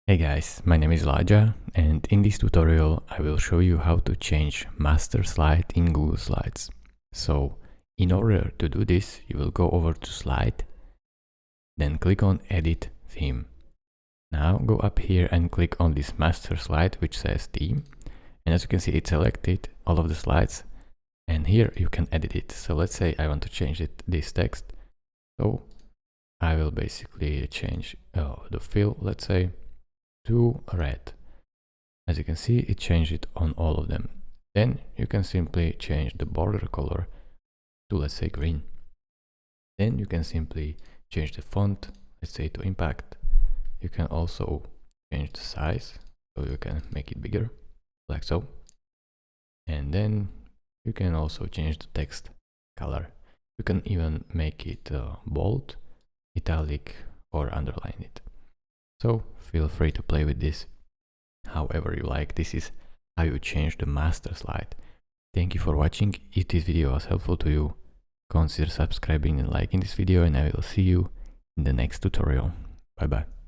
Hey guys, my name is Elijah, and in this tutorial I will show you how to change master slide in Google Slides. So in order to do this, you will go over to Slide, then click on Edit Theme. Now go up here and click on this master slide which says Theme, and as you can see it selected all of the slides, and here you can edit it. So let's say I want to change this text, so I will basically change the fill, let's say, to red. As you can see, it changed it on all of them. Then you can simply change the border color to, let's say, green. Then you can simply change the font, let's say, to impact. You can also change the size, so you can make it bigger, like so. And then you can also change the text color. You can even make it bold, italic, or underline it. So feel free to play with this however you like. This is how you change the master slide. Thank you for watching. If this video was helpful to you, consider subscribing and liking this video, and I will see you in the next tutorial. Bye bye.